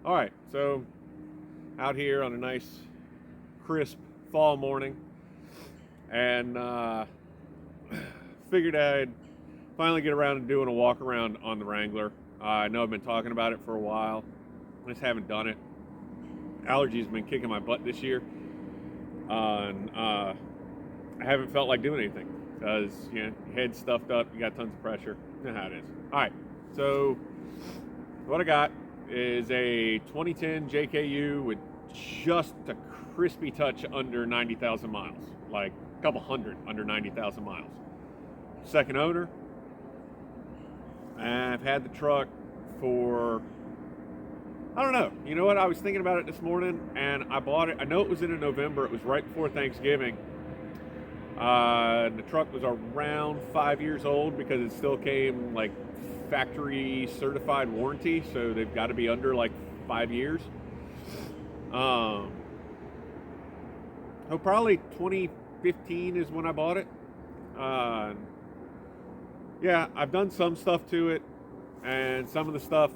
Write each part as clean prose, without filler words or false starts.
Alright, so out here on a nice crisp fall morning, and figured I'd finally get around to doing a walk around on the Wrangler. I know I've been talking about it for a while, I just haven't done it. Allergies have been kicking my butt this year, and I haven't felt like doing anything because, you know, your head's stuffed up, you got tons of pressure. You know how it is. Alright, so what I got is a 2010 JKU with just a crispy touch under 90,000 miles, like a couple hundred under 90,000 miles. Second owner. And I've had the truck for, I don't know. You know what? I was thinking about it this morning, and I bought it. I know it was in November. It was right before Thanksgiving. The truck was around 5 years old because it still came like factory certified warranty, so they've got to be under like 5 years. Oh, probably 2015 is when I bought it. Yeah, I've done some stuff to it, and some of the stuff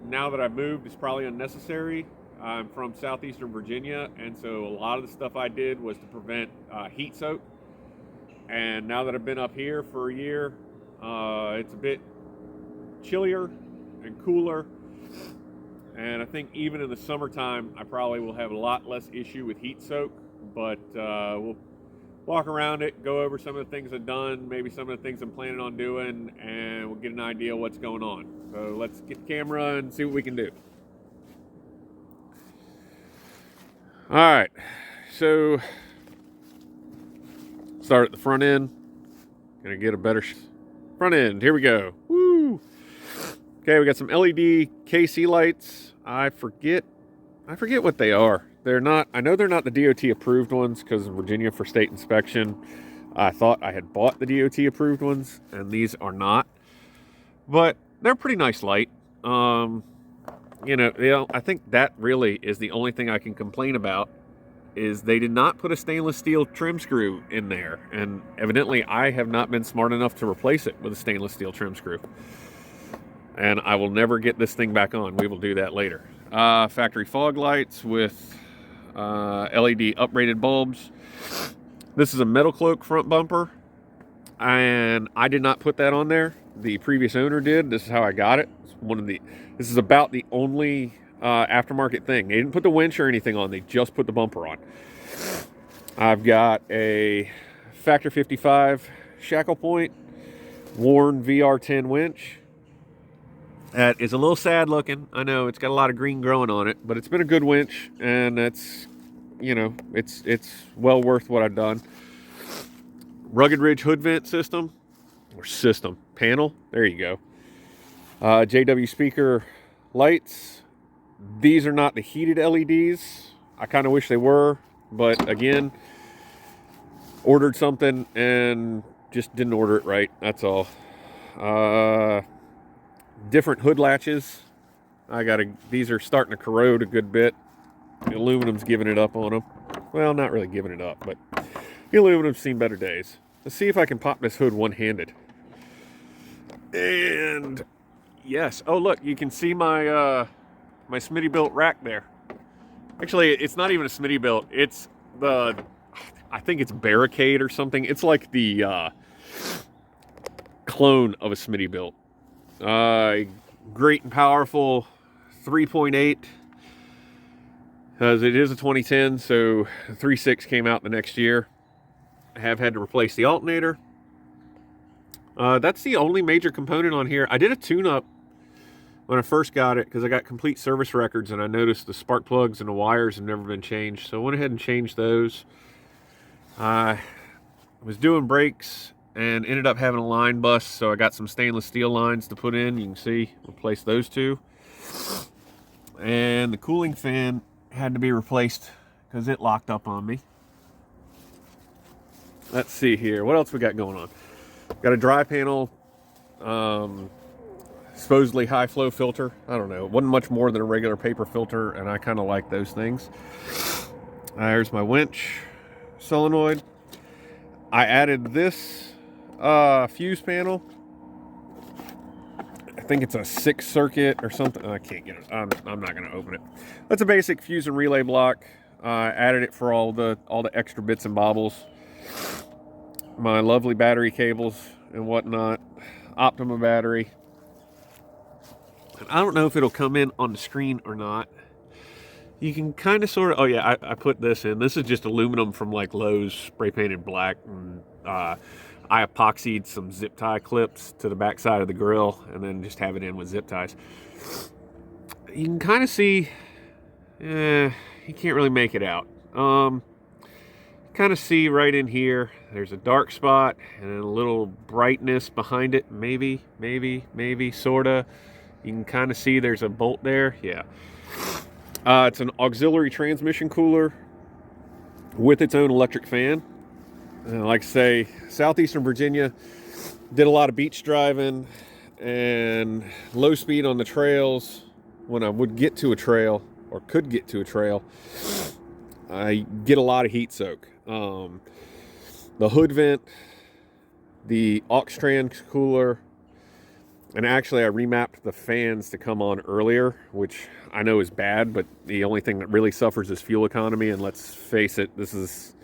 now that I've moved is probably unnecessary. I'm from southeastern Virginia, and so a lot of the stuff I did was to prevent heat soak. And now that I've been up here for a year, it's a bit chillier and cooler, and I think even in the summertime I probably will have a lot less issue with heat soak, but we'll walk around it, go over some of the things I've done, maybe some of the things I'm planning on doing, and we'll get an idea of what's going on. So let's get the camera and see what we can do. Alright, so start at the front end. Gonna get a better front end. Here we go. Woo! Okay, we got some LED KC lights. I forget what they are. They're not, I know they're not the DOT approved ones because in Virginia for state inspection, I thought I had bought the DOT approved ones, and these are not. But they're a pretty nice light. You know, I think that really is the only thing I can complain about, is they did not put a stainless steel trim screw in there, and evidently I have not been smart enough to replace it with a stainless steel trim screw. And I will never get this thing back on. We will do that later. Factory fog lights with LED uprated bulbs. This is a metal cloak front bumper. and I did not put that on there. The previous owner did. This is how I got it. This is about the only aftermarket thing. They didn't put the winch or anything on. They just put the bumper on. I've got a Factor 55 shackle point, worn VR10 winch. That is a little sad looking. I know it's got a lot of green growing on it, but it's been a good winch, and it's, you know, it's well worth what I've done. Rugged Ridge hood vent system, or system panel. There you go. JW speaker lights. These are not the heated LEDs. I kind of wish they were, but again, ordered something and just didn't order it right. That's all. Different hood latches. These are starting to corrode a good bit. The aluminum's giving it up on them. Well, not really giving it up, but the aluminum's seen better days. Let's see if I can pop this hood one-handed. And yes. Oh, look, you can see my my Smitty-built rack there. Actually, it's not even a Smitty-built. It's I think it's Barricade or something. It's like the clone of a Smitty-built. Great and powerful 3.8, because it is a 2010, so the 3.6 came out the next year. I have had to replace the alternator. That's the only major component on here. I did a tune-up when I first got it, because I got complete service records, and I noticed the spark plugs and the wires have never been changed, so I went ahead and changed those. I was doing brakes and ended up having a line bust, so I got some stainless steel lines to put in. You can see, replace those two. And the cooling fan had to be replaced because it locked up on me. Let's see here, what else we got going on? Got a dry panel, supposedly high flow filter. I don't know, it wasn't much more than a regular paper filter, and I kind of like those things. There's my winch solenoid. I added this fuse panel. I think it's a 6 circuit or something. I can't get it. I'm not going to open it. That's a basic fuse and relay block. Added it for all the extra bits and bobbles. My lovely battery cables and whatnot. Optima battery. And I don't know if it'll come in on the screen or not. You can kind of sort of. Oh yeah, I put this in. This is just aluminum from like Lowe's, spray painted black, and I epoxied some zip tie clips to the back side of the grill, and then just have it in with zip ties. You can kind of see, you can't really make it out. Kind of see right in here, there's a dark spot and then a little brightness behind it. Maybe, sorta. You can kind of see there's a bolt there. Yeah. It's an auxiliary transmission cooler with its own electric fan. Like I say, southeastern Virginia, did a lot of beach driving and low speed on the trails. When I would get to a trail, or could get to a trail, I get a lot of heat soak. The hood vent, the aux trans cooler, and actually I remapped the fans to come on earlier, which I know is bad, but the only thing that really suffers is fuel economy, and let's face it, this is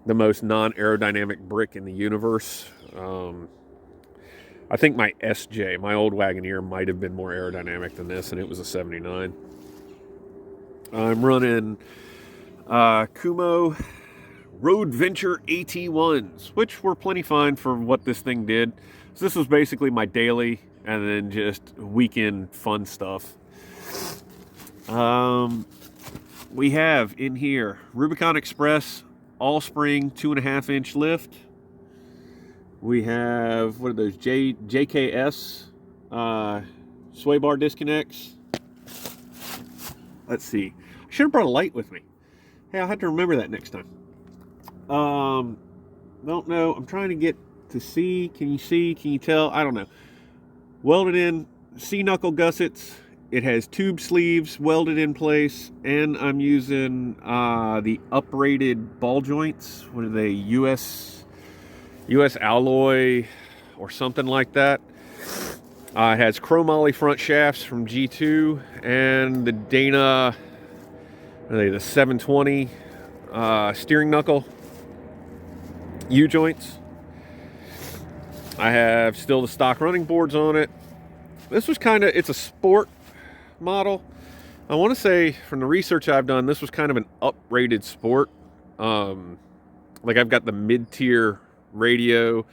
the most non-aerodynamic brick in the universe. I think my SJ, my old Wagoneer, might have been more aerodynamic than this, and it was a 79. I'm running Kumo Road Venture AT1s, which were plenty fine for what this thing did. So this was basically my daily and then just weekend fun stuff. We have in here Rubicon Express all spring 2.5-inch lift. We have, what are those, JKS sway bar disconnects. Let's see, I should have brought a light with me. Hey, I'll have to remember that next time. Don't know, I'm trying to get to see. Can you see? Can you tell? I don't know. Welded in C-knuckle gussets. It has tube sleeves welded in place, and I'm using the uprated ball joints. What are they? US alloy or something like that. It has chromoly front shafts from G2 and the Dana, what are they, the 720 steering knuckle U-joints. I have still the stock running boards on it. This was kind of, it's a sport model. I want to say from the research I've done, this was kind of an uprated sport. Like I've got the mid-tier radio.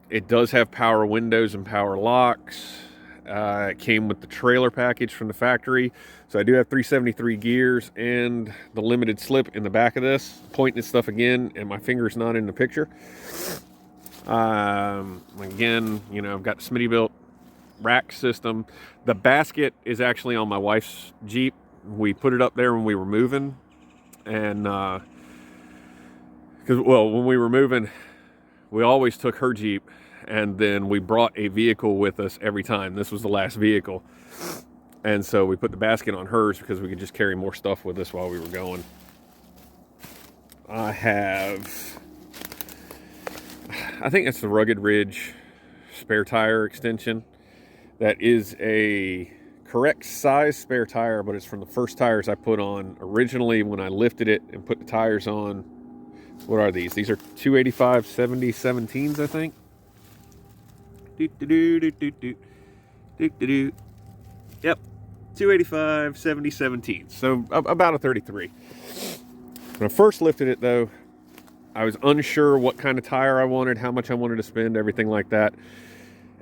It does have power windows and power locks. It came with the trailer package from the factory. So I do have 373 gears and the limited slip in the back of this. Pointing at stuff again, and my finger's not in the picture. Again, you know, I've got the Smittybilt rack system. The basket is actually on my wife's Jeep. We put it up there when we were moving. And, because, well, when we were moving, we always took her Jeep. And then we brought a vehicle with us every time. This was the last vehicle. And so we put the basket on hers because we could just carry more stuff with us while we were going. I think it's the Rugged Ridge spare tire extension. That is a correct size spare tire, but it's from the first tires I put on originally when I lifted it and put the tires on. What are these? These are 285 70 17s, I think. Yep, 285 70 17s. So about a 33. When I first lifted it, though, I was unsure what kind of tire I wanted, how much I wanted to spend, everything like that.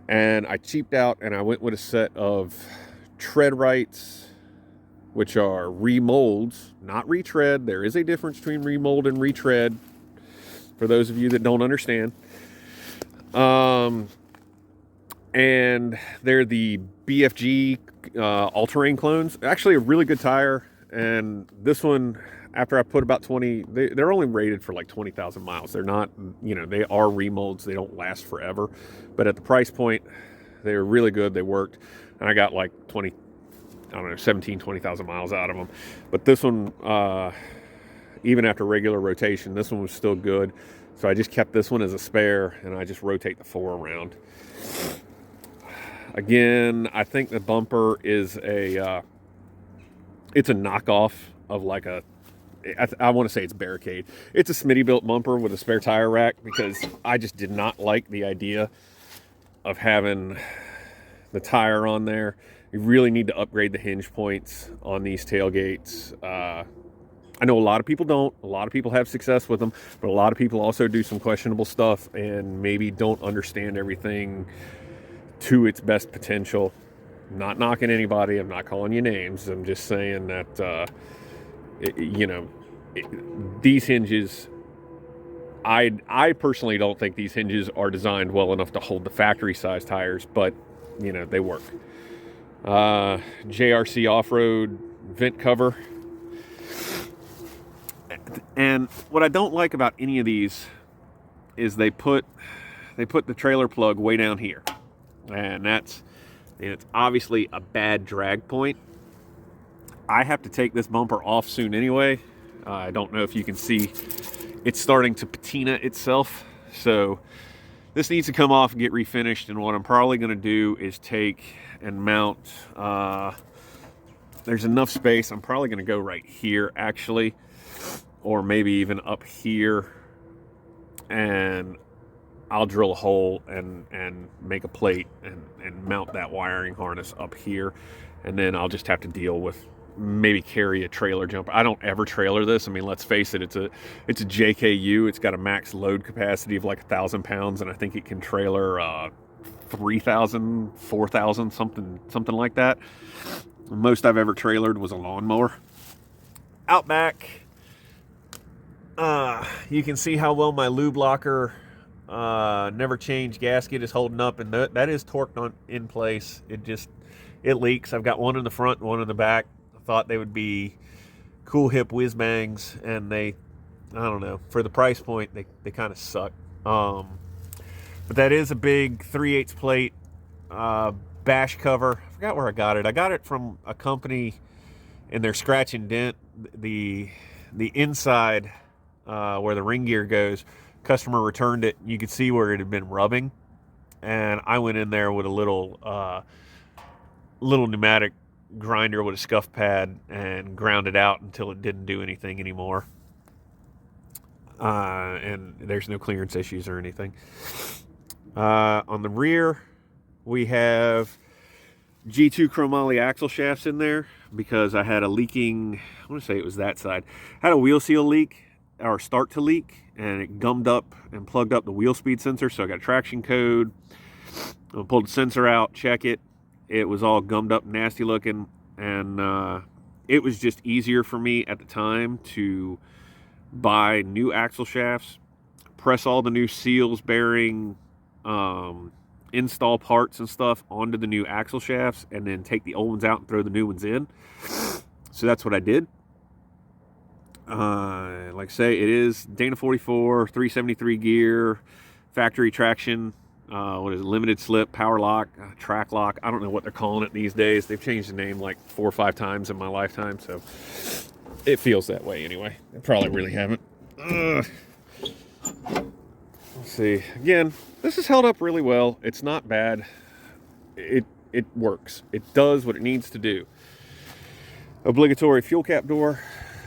And I cheaped out and I went with a set of tread rights, which are remolds, not retread. There is a difference between remold and retread, for those of you that don't understand. And they're the BFG all-terrain clones. Actually a really good tire. And this one, after I put about 20, they're only rated for like 20,000 miles. They're not, you know, they are remolds. They don't last forever. But at the price point, they were really good. They worked. And I got like 20,000 miles out of them. But this one, even after regular rotation, this one was still good. So I just kept this one as a spare, and I just rotate the 4 around. Again, I think the bumper is it's a knockoff of like I want to say it's Barricade. It's a Smittybilt bumper with a spare tire rack, because I just did not like the idea of having the tire on there. You really need to upgrade the hinge points on these tailgates. I know a lot of people don't. A lot of people have success with them, but a lot of people also do some questionable stuff and maybe don't understand everything to its best potential. I'm not knocking anybody. I'm not calling you names. I'm just saying that, these hinges, I personally don't think these hinges are designed well enough to hold the factory size tires, but, you know, they work. JRC off-road vent cover. And what I don't like about any of these is they put the trailer plug way down here. And it's obviously a bad drag point. I have to take this bumper off soon anyway. I don't know if you can see, it's starting to patina itself. So this needs to come off and get refinished. And what I'm probably going to do is take and mount, there's enough space. I'm probably going to go right here actually, or maybe even up here. And I'll drill a hole and make a plate and mount that wiring harness up here. And then I'll just have to deal with maybe carry a trailer jumper. I don't ever trailer this. I mean, let's face it, it's a JKU. It's got a max load capacity of like 1,000 pounds, and I think it can trailer 3,000, 4,000, something like that. The most I've ever trailered was a lawnmower. Out back, you can see how well my lube locker never changed gasket is holding up, and that is torqued in place. It leaks. I've got one in the front and one in the back. I thought they would be cool hip whiz bangs, and I don't know, for the price point they kind of suck. But that is a big 3/8 plate bash cover. I forgot where I got it. I got it from a company, and their scratch and dent, the inside where the ring gear goes, customer returned it. You could see where it had been rubbing, and I went in there with a little pneumatic grinder with a scuff pad and ground it out until it didn't do anything anymore. And there's no clearance issues or anything. On the rear, we have G2 chromoly axle shafts in there because I had a leaking, I want to say it was that side. I had a wheel seal leak, or start to leak, and it gummed up and plugged up the wheel speed sensor. So I got a traction code. I pulled the sensor out, check it. It was all gummed up, nasty looking, and it was just easier for me at the time to buy new axle shafts, press all the new seals, bearing, install parts and stuff onto the new axle shafts, and then take the old ones out and throw the new ones in. So that's what I did. Like I say, it is Dana 44, 373 gear, factory traction, what is it, limited slip, power lock, track lock. I don't know what they're calling it these days. They've changed the name like 4 or 5 times in my lifetime, so it feels that way anyway. They probably really haven't. Let's see. Again, this is held up really well. It's not bad. It works. It does what it needs to do. Obligatory fuel cap door,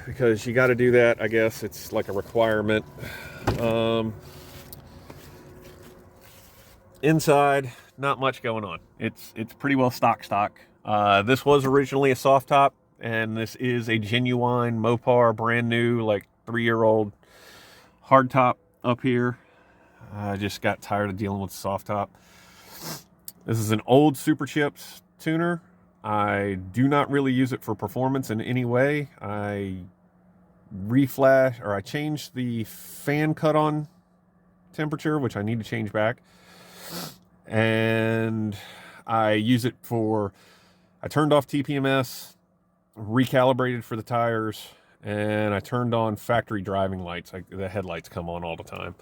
because you got to do that. I guess it's like a requirement. Inside, not much going on. It's pretty well stock. This was originally a soft top, and this is a genuine Mopar, brand new, like 3-year-old hard top up here. I just got tired of dealing with the soft top. This is an old Super Chips tuner. I do not really use it for performance in any way. I I changed the fan cut on temperature, which I need to change back. And I use it I turned off TPMS, recalibrated for the tires, and I turned on factory driving lights. The headlights come on all the time.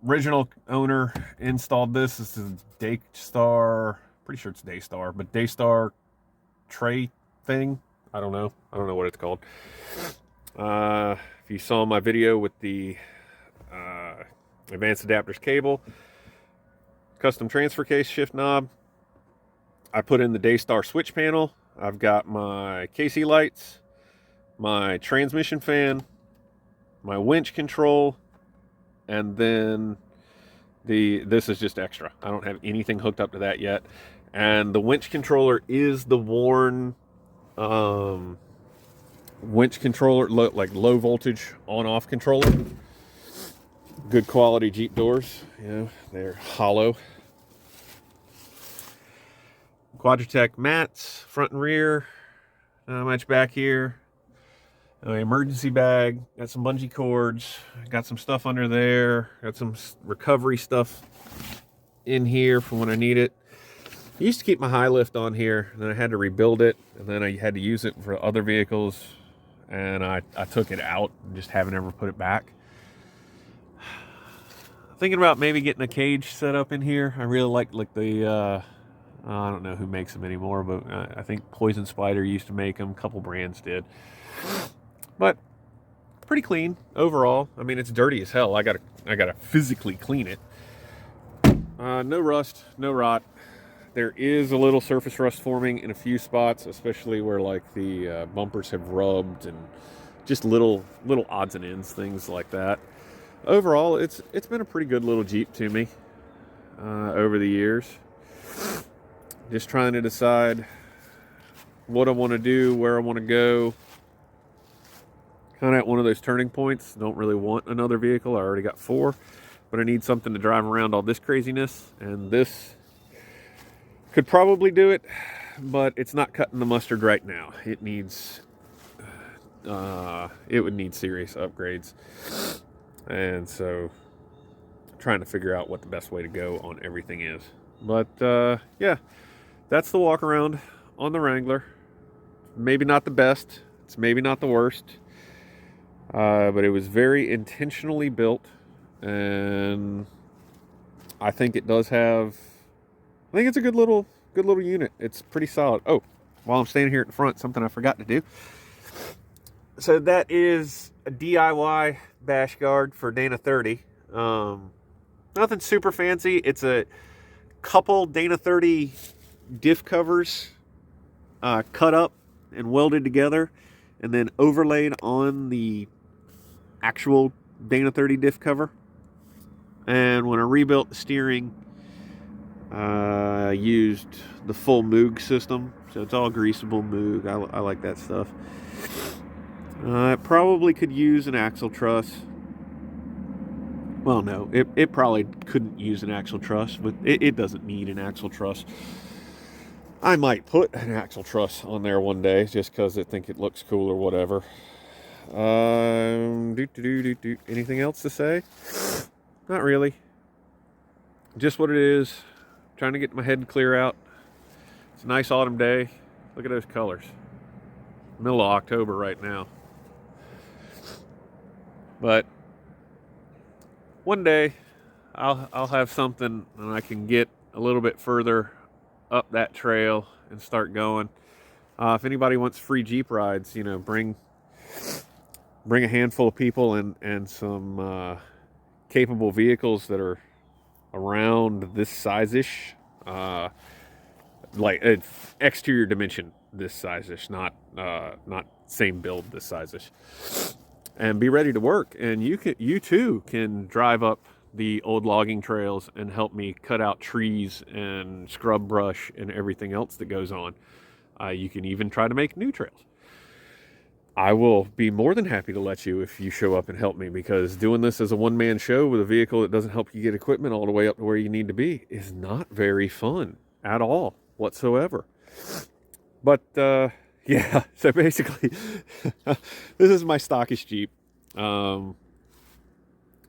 Original owner installed this. This is Daystar, pretty sure it's Daystar, but Daystar tray thing. I don't know what it's called. If you saw my video with the advanced adapters cable, custom transfer case shift knob, I put in the Daystar switch panel. I've got my KC lights, my transmission fan, my winch control, and then this is just extra. I don't have anything hooked up to that yet. And the winch controller is the worn winch controller, like low voltage on-off controller. Good quality Jeep doors, they're hollow. Quadratec mats, front and rear, not much back here. Emergency bag, got some bungee cords, got some stuff under there, got some recovery stuff in here for when I need it. I used to keep my high lift on here, and then I had to rebuild it, and then I had to use it for other vehicles, and I took it out and just haven't ever put it back. Thinking about maybe getting a cage set up in here. I really like the I don't know who makes them anymore, but I think Poison Spider used to make them. A couple brands did. But pretty clean overall. I mean, it's dirty as hell. I gotta physically clean it. No rust, no rot. There is a little surface rust forming in a few spots, especially where like the bumpers have rubbed, and just little odds and ends, things like that. Overall, it's been a pretty good little Jeep to me over the years. Just trying to decide what I want to do, where I want to go. Kind of at one of those turning points. Don't really want another vehicle. I already got 4, but I need something to drive around all this craziness, and this could probably do it, but it's not cutting the mustard right now. It needs it would need serious upgrades, and so trying to figure out what the best way to go on everything is. But yeah, that's the walk around on the Wrangler. Maybe not the best, it's maybe not the worst, but it was very intentionally built, and I think it does have, I think it's a good little unit. It's pretty solid. Oh, while I'm standing here at the front, something I forgot to do. So that is a DIY bash guard for Dana 30. Nothing super fancy. It's a couple Dana 30 diff covers cut up and welded together, and then overlaid on the actual Dana 30 diff cover. And when I rebuilt the steering, I used the full Moog system, so it's all greasable Moog. I like that stuff. It probably could use an axle truss. Well, no, it probably couldn't use an axle truss, but it doesn't need an axle truss. I might put an axle truss on there one day just because I think it looks cool or whatever. Anything else to say? Not really. Just what it is. Trying to get my head clear out. It's a nice autumn day. Look at those colors. Middle of October right now. But one day I'll have something and I can get a little bit further up that trail and start going. If anybody wants free Jeep rides, bring a handful of people and some capable vehicles that are around this size-ish, like exterior dimension this size-ish, not same build this size-ish, and be ready to work. And you too can drive up the old logging trails and help me cut out trees and scrub brush and everything else that goes on. You can even try to make new trails. I will be more than happy to let you if you show up and help me, because doing this as a one-man show with a vehicle that doesn't help you get equipment all the way up to where you need to be is not very fun at all whatsoever. But yeah, so basically this is my stockish Jeep. I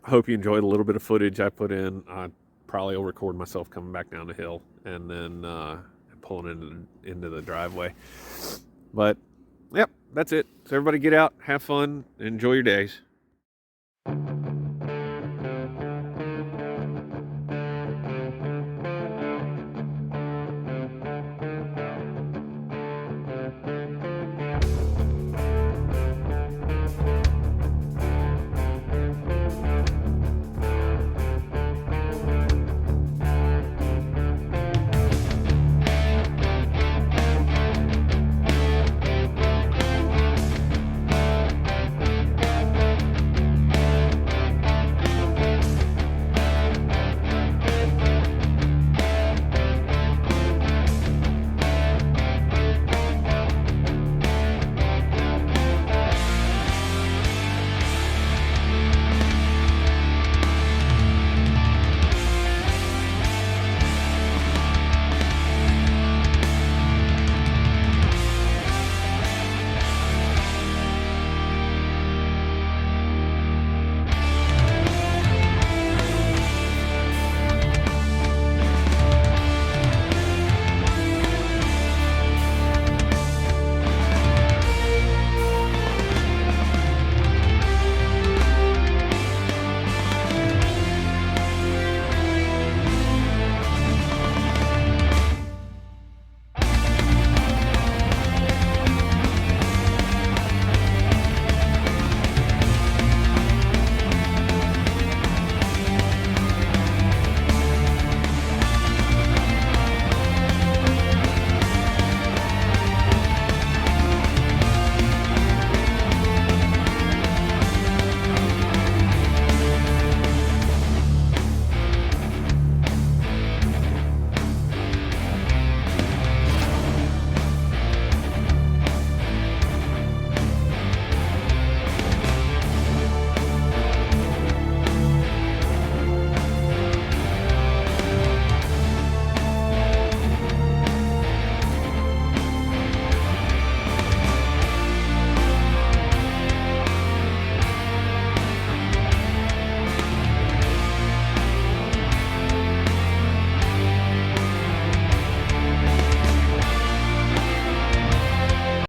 hope you enjoyed a little bit of footage I put in. I probably will record myself coming back down the hill and then pulling into the driveway. But yep, that's it. So everybody get out, have fun, enjoy your days.